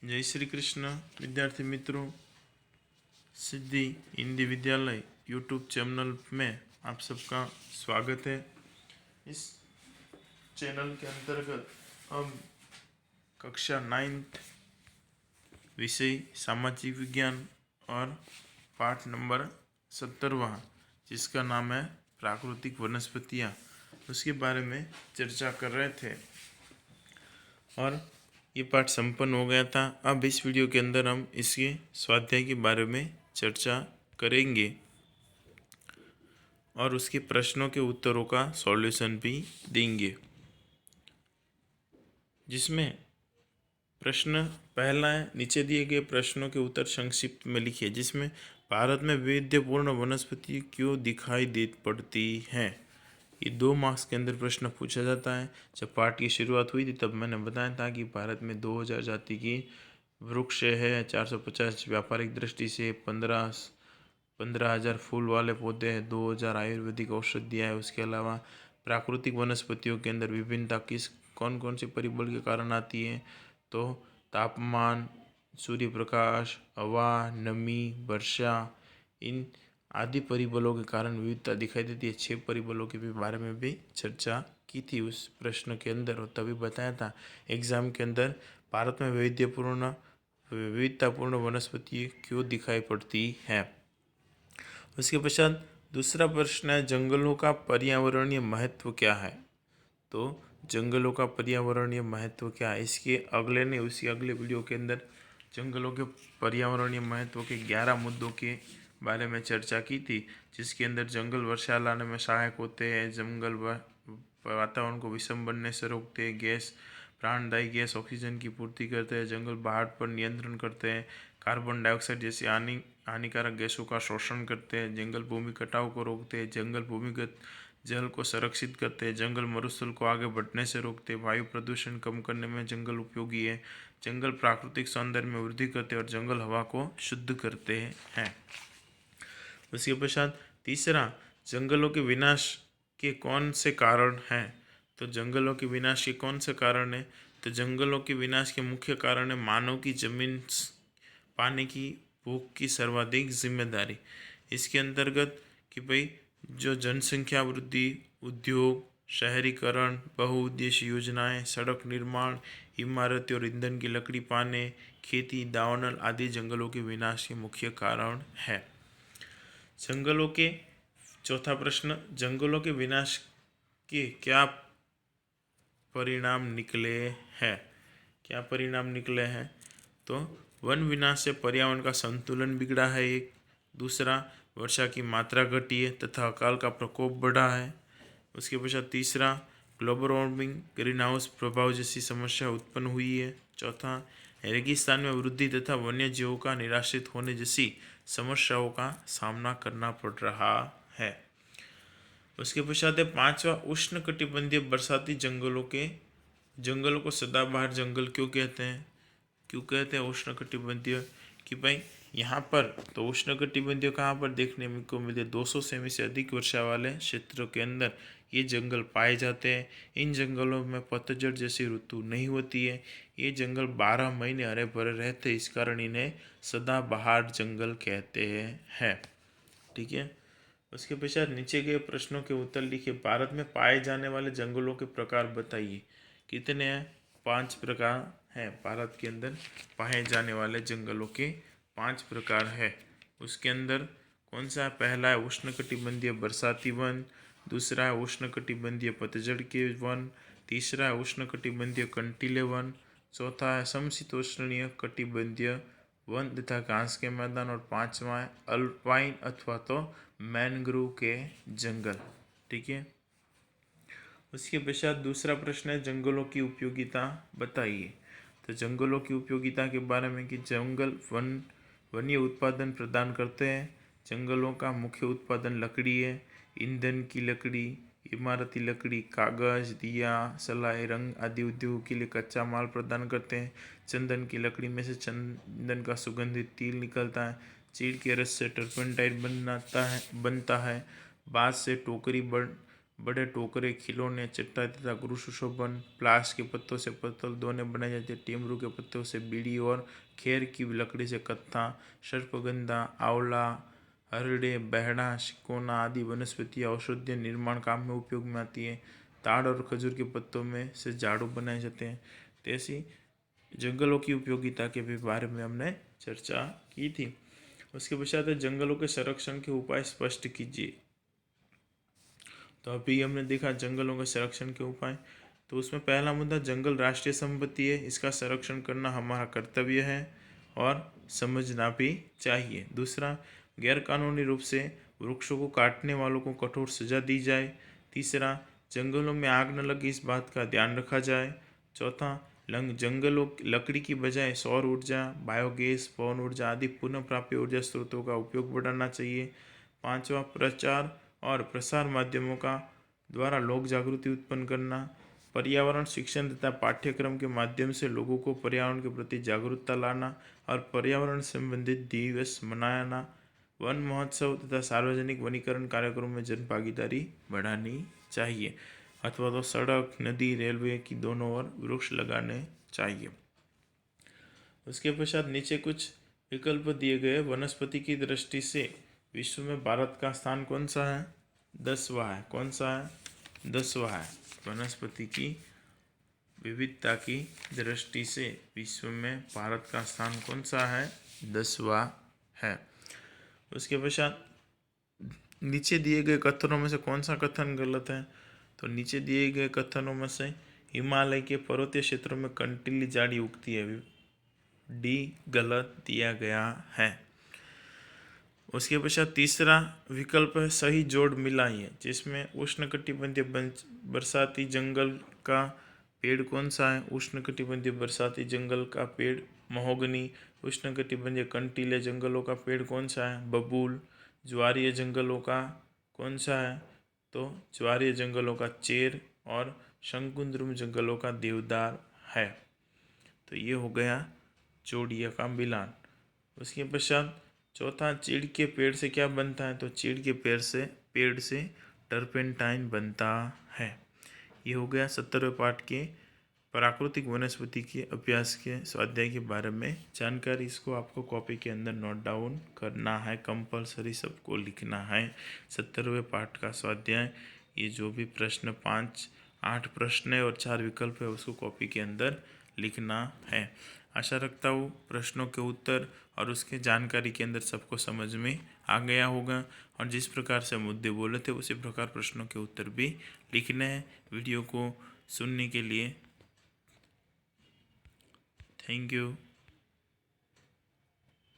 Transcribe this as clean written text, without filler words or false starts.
जय श्री कृष्ण विद्यार्थी मित्रों। सिद्धि हिंदी विद्यालय यूट्यूब चैनल में आप सबका स्वागत है। इस चैनल के अंतर्गत हम कक्षा 9th विषय सामाजिक विज्ञान और पाठ नंबर 17वां जिसका नाम है प्राकृतिक वनस्पतियाँ, उसके बारे में चर्चा कर रहे थे और ये पाठ संपन्न हो गया था। अब इस वीडियो के अंदर हम इसके स्वाध्याय के बारे में चर्चा करेंगे और उसके प्रश्नों के उत्तरों का सॉल्यूशन भी देंगे। जिसमें प्रश्न पहला है, नीचे दिए गए प्रश्नों के उत्तर संक्षिप्त में लिखिए। जिसमें भारत में वैविध्यपूर्ण वनस्पति क्यों दिखाई दे पड़ती हैं। ये 2 मार्क्स के अंदर प्रश्न पूछा जाता है। जब पाठ की शुरुआत हुई थी तब मैंने बताया था कि भारत में 2000 जाति की वृक्ष है, 450 व्यापारिक दृष्टि से 15,000 फूल वाले पौधे हैं, 2000 आयुर्वेदिक औषधियाँ है। उसके अलावा प्राकृतिक वनस्पतियों के अंदर विभिन्नता कौन कौन से परिबल के कारण आती है, तो तापमान, सूर्य प्रकाश, हवा, नमी, वर्षा, इन आदि परिबलों के कारण विविधता दिखाई देती है। 6 परिबलों के भी बारे में भी चर्चा की थी उस प्रश्न के अंदर और तभी बताया था एग्जाम के अंदर भारत में विविधतापूर्ण वनस्पति क्यों दिखाई पड़ती है। उसके पश्चात दूसरा प्रश्न है, जंगलों का पर्यावरणीय महत्व क्या है। तो जंगलों का पर्यावरणीय महत्व क्या है, इसके अगले ने उसी अगले वीडियो के अंदर जंगलों के पर्यावरणीय महत्व के 11 मुद्दों के बारे में चर्चा की थी। जिसके अंदर जंगल वर्षा लाने में सहायक होते हैं, जंगल वातावरण को विषम बनने से रोकते हैं, गैस प्राणदायी गैस ऑक्सीजन की पूर्ति करते हैं, जंगल बाढ़ पर नियंत्रण करते हैं, कार्बन डाइऑक्साइड जैसी हानिकारक गैसों का शोषण करते हैं, जंगल भूमि कटाव को रोकते हैं, जंगल भूमिगत जल को संरक्षित करते हैं, जंगल मरुस्थल को आगे बढ़ने से रोकते हैं, वायु प्रदूषण कम करने में जंगल उपयोगी है, जंगल प्राकृतिक सौंदर्य में वृद्धि करते हैं और जंगल हवा को शुद्ध करते हैं। उसके पश्चात तीसरा, जंगलों के विनाश के कौन से कारण हैं। तो जंगलों के विनाश के कौन से कारण हैं, तो जंगलों के विनाश के मुख्य कारण है मानव की जमीन पाने की भूख की सर्वाधिक जिम्मेदारी। इसके अंतर्गत कि भाई जो जनसंख्या वृद्धि, उद्योग, शहरीकरण, बहुउद्देशीय योजनाएं, सड़क निर्माण, इमारतें और ईंधन की लकड़ी पाने, खेती, दावानल आदि जंगलों के विनाश के मुख्य कारण है। जंगलों के चौथा प्रश्न, जंगलों के विनाश के क्या परिणाम निकले हैं। क्या परिणाम निकले हैं, तो वन विनाश से पर्यावरण का संतुलन बिगड़ा है एक, दूसरा वर्षा की मात्रा घटी है तथा अकाल का प्रकोप बढ़ा है। उसके पश्चात तीसरा, ग्लोबल वार्मिंग, ग्रीन हाउस प्रभाव जैसी समस्या उत्पन्न हुई है। चौथा, रेगिस्तान में वृद्धि तथा वन्य जीवों का निराश्रित होने जैसी समस्याओं का सामना करना पड़ रहा है। उसके पश्चात है पांचवा, उष्णकटिबंधीय बरसाती जंगलों को सदाबहार जंगल क्यों कहते हैं। क्यों कहते हैं उष्णकटिबंधीय, कि भाई यहाँ पर तो उष्णकटिबंधीय कहाँ पर देखने को मिलते, 200 सेमी से अधिक वर्षा वाले क्षेत्रों के अंदर ये जंगल पाए जाते हैं। इन जंगलों में पतझड़ जैसी ऋतु नहीं होती है। ये जंगल 12 महीने हरे भरे रहते हैं, इस कारण इन्हें सदाबहार जंगल कहते हैं। ठीक है। उसके पश्चात नीचे के प्रश्नों के उत्तर लिखिए। भारत में पाए जाने वाले जंगलों के प्रकार बताइए। कितने हैं, 5 प्रकार हैं। भारत के अंदर पाए जाने वाले जंगलों के 5 प्रकार है। उसके अंदर कौन सा है, पहला है उष्णकटिबंधीय बरसाती वन, दूसरा है उष्णकटिबंधीय पतझड़ के वन, तीसरा है उष्णकटिबंधीय कंटीले वन, चौथा है समशीतोष्णीय कटिबंधीय वन तथा घास के मैदान, और पांचवा है अल्पाइन अथवा तो मैनग्रोव के जंगल। ठीक है। उसके पश्चात दूसरा प्रश्न है, जंगलों की उपयोगिता बताइए। तो जंगलों की उपयोगिता के बारे में कि जंगल वन्य उत्पादन प्रदान करते हैं। जंगलों का मुख्य उत्पादन लकड़ी है, ईंधन की लकड़ी, इमारती लकड़ी, कागज, दिया, सलाई, रंग आदि उद्योगों के लिए कच्चा माल प्रदान करते हैं। चंदन की लकड़ी में से चंदन का सुगंधित तेल निकलता है। चीड़ के रस से टर्पेंटाइन बनता है। बाँस से टोकरी बड़े टोकरे, खिलौने, चटाई तथा गृह सुशोभन। प्लास के पत्तों से पत्तल दोने बनाई जाती है। टेमरू के पत्तों से बीड़ी और खेर की लकड़ी से कत्था, सर्पगंधा, आंवला, हरड़े, बहड़ा, सिकोना आदि वनस्पतियाँ औषधीय निर्माण काम में उपयोग में आती है। ताड़ और खजूर के पत्तों में से झाड़ू बनाए जाते हैं। तो ऐसी जंगलों की उपयोगिता के भी बारे में हमने चर्चा की थी। उसके पश्चात जंगलों के संरक्षण के उपाय स्पष्ट कीजिए। तो अभी हमने देखा जंगलों के संरक्षण के उपाय। तो उसमें पहला मुद्दा, जंगल राष्ट्रीय संपत्ति है, इसका संरक्षण करना हमारा कर्तव्य है और समझना भी चाहिए। दूसरा, गैरकानूनी रूप से वृक्षों को काटने वालों को कठोर सजा दी जाए। तीसरा, जंगलों में आग न लगे इस बात का ध्यान रखा जाए। चौथा, जंगलों लकड़ी की बजाय सौर ऊर्जा, बायोगैस, पवन ऊर्जा आदि पुनः प्राप्य ऊर्जा स्रोतों का उपयोग बढ़ाना चाहिए। पांचवा, प्रचार और प्रसार माध्यमों का द्वारा लोक जागृति उत्पन्न करना। पर्यावरण शिक्षण तथा पाठ्यक्रम के माध्यम से लोगों को पर्यावरण के प्रति जागरूकता लाना और पर्यावरण संबंधित दिवस मनाना। वन महोत्सव तथा सार्वजनिक वनीकरण कार्यक्रमों में जन भागीदारी बढ़ानी चाहिए, अथवा तो सड़क, नदी, रेलवे की दोनों ओर वृक्ष लगाने चाहिए। उसके पश्चात नीचे कुछ विकल्प दिए गए। वनस्पति की दृष्टि से विश्व में भारत का स्थान कौन सा है? 10वां है। कौन सा है? 10वां है। वनस्पति की विविधता की दृष्टि से विश्व में भारत का स्थान कौन सा है? 10वां है। उसके पश्चात नीचे दिए गए कथनों में से कौन सा कथन गलत है? तो नीचे दिए गए कथनों में से हिमालय के पर्वतीय क्षेत्रों में कंटीली झाड़ी उगती है, डी गलत दिया गया है। उसके पश्चात तीसरा विकल्प है सही जोड़ मिलाइए, जिसमें उष्णकटिबंधीय बरसाती जंगल का पेड़ कौन सा है? उष्णकटिबंधीय बरसाती जंगल का पेड़ महोगनी। उष्णकटिबंधीय कंटीले जंगलों का पेड़ कौन सा है? बबूल। ज्वारीय जंगलों का कौन सा है? तो ज्वारीय जंगलों का चेर और शंकुद्रुम जंगलों का देवदार है। तो ये हो गया जोड़िया का मिलान। उसके पश्चात चौथा, चीड़ के पेड़ से क्या बनता है? तो चीड़ के पेड़ से टर्पेंटाइन बनता है। ये हो गया 70वें पाठ के प्राकृतिक वनस्पति के अभ्यास के स्वाध्याय के बारे में जानकारी। इसको आपको कॉपी के अंदर नोट डाउन करना है, कंपलसरी सबको लिखना है। 70वें पाठ का स्वाध्याय, ये जो भी प्रश्न 8 प्रश्न है और 4 विकल्प है, उसको कॉपी के अंदर लिखना है। आशा रखता हूँ प्रश्नों के उत्तर और उसके जानकारी के अंदर सबको समझ में आ गया होगा, और जिस प्रकार से मुद्दे बोले थे उसी प्रकार प्रश्नों के उत्तर भी लिखने हैं। वीडियो को सुनने के लिए थैंक यू।